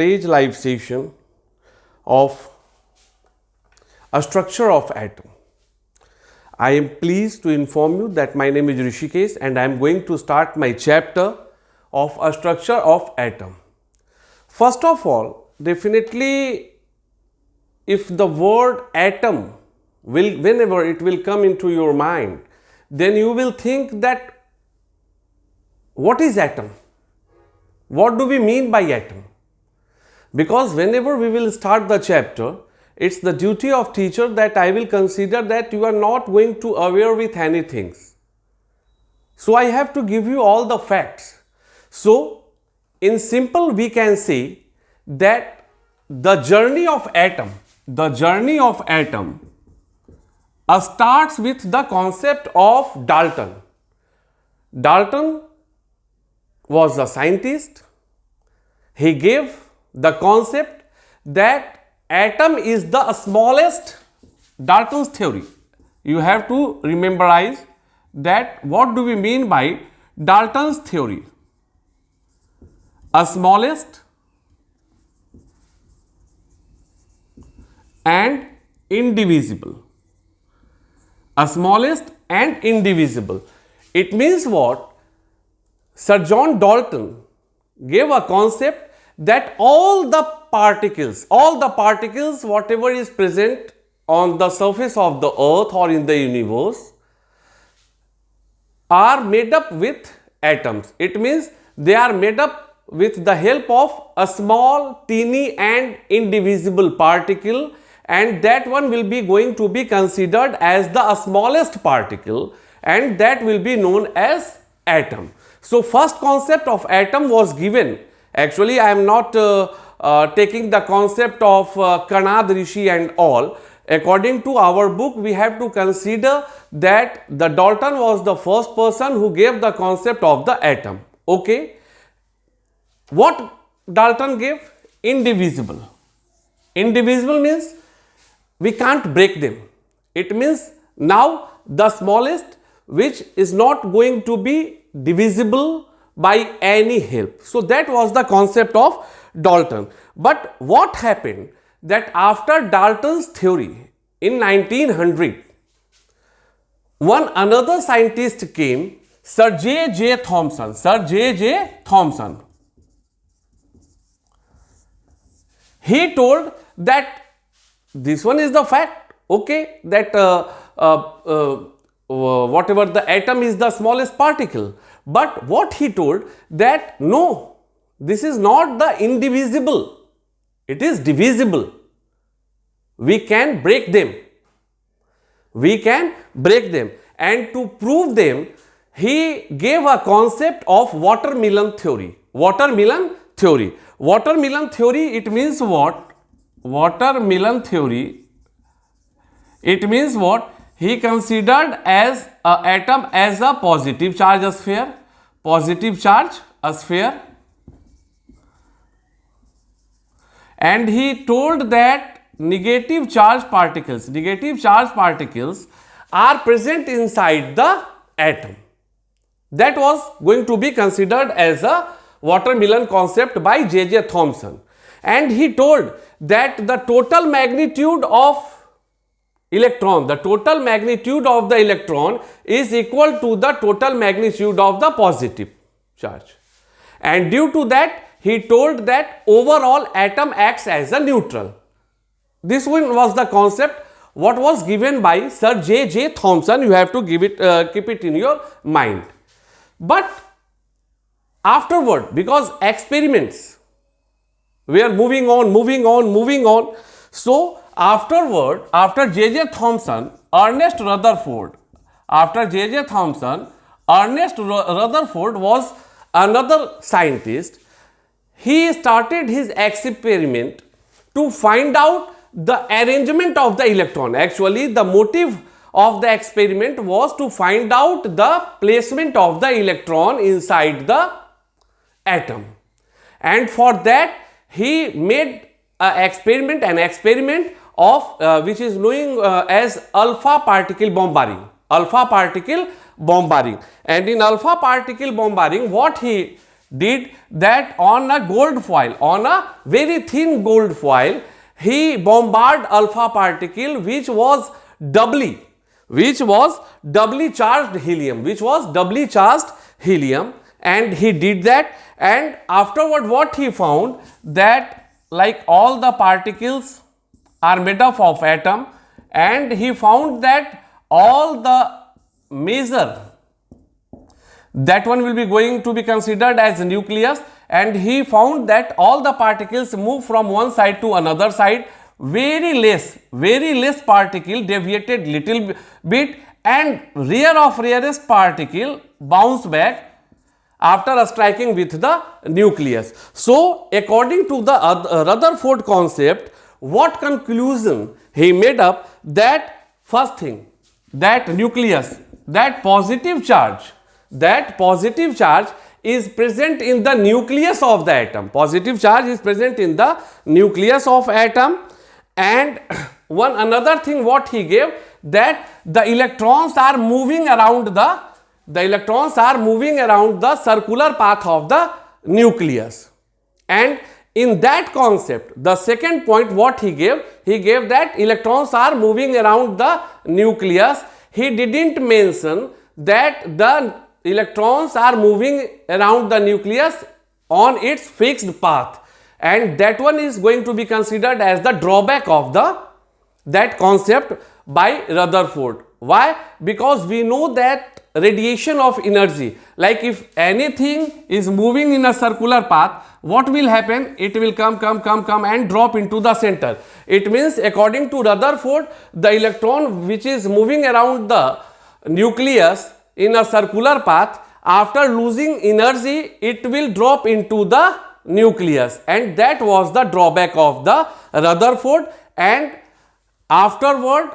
today's live session of a structure of atom. I am pleased to inform you that my name is Rishikesh and I am going to start my chapter of a structure of atom. First of all, definitely if the word atom whenever it will come into your mind, then you will think that what is atom? What do we mean by atom? Because whenever we will start the chapter, it's the duty of teacher that I will consider that you are not going to aware with anything. So I have to give you all the facts. So in simple we can say that the journey of atom starts with the concept of Dalton. Dalton was a scientist. He gave the concept that atom is the smallest. Dalton's theory. You have to rememberize that what do we mean by Dalton's theory? A smallest and indivisible. A smallest and indivisible. It means what? Sir John Dalton gave a concept that all the particles whatever is present on the surface of the earth or in the universe are made up with atoms. It means they are made up with the help of a small, teeny and indivisible particle, and that one will be going to be considered as the smallest particle, and that will be known as atom. So first concept of atom was given. Actually, I am not taking the concept of Kanad Rishi and all. According to our book, we have to consider that the Dalton was the first person who gave the concept of the atom. Okay. What Dalton gave? Indivisible. Indivisible means we can't break them. It means now the smallest which is not going to be divisible by any help. So that was the concept of Dalton. But what happened that after Dalton's theory in 1900, one another scientist came, Sir J.J. Thomson. Sir J.J. Thomson. He told that this one is the fact, okay, that whatever the atom is the smallest particle. But what he told that no, this is not the indivisible, it is divisible. We can break them. We can break them. And to prove them, he gave a concept of watermelon theory. Watermelon theory. Watermelon theory, it means what? Watermelon theory, it means what? He considered as an atom as a positive charge sphere, and he told that negative charge particles are present inside the atom. That was going to be considered as a watermelon concept by J.J. Thomson, and he told that the total magnitude of electron, the total magnitude of the electron is equal to the total magnitude of the positive charge, and due to that he told that overall atom acts as a neutral. This one was the concept what was given by Sir J.J. Thomson. You have to give it keep it in your mind. But afterward, because experiments were moving on, so afterward, after J.J. Thomson, Ernest Rutherford was another scientist. He started his experiment to find out the arrangement of the electron. Actually, the motive of the experiment was to find out the placement of the electron inside the atom, and for that he made an experiment of which is known as alpha particle bombardier. And in alpha particle bombardier, what he did that on a gold foil, on a very thin gold foil, he bombarded alpha particle which was doubly charged helium, and he did that, and afterward what he found, that like all the particles are made up of atom, and he found that all the major, that one will be going to be considered as a nucleus, and he found that all the particles move from one side to another side, very less particle deviated little bit, and rarest particle bounce back after striking with the nucleus. So according to the Rutherford concept, what conclusion he made up, that first thing, that nucleus, that positive charge is present in the nucleus of the atom. Positive charge is present in the nucleus of atom. And one another thing what he gave, that the electrons are moving around the circular path of the nucleus. And in that concept, the second point what he gave that electrons are moving around the nucleus. He didn't mention that the electrons are moving around the nucleus on its fixed path, and that one is going to be considered as the drawback of that concept by Rutherford. Why? Because we know that radiation of energy, like if anything is moving in a circular path, what will happen? It will come and drop into the center. It means according to Rutherford, the electron which is moving around the nucleus in a circular path, after losing energy, it will drop into the nucleus, and that was the drawback of the Rutherford. And afterward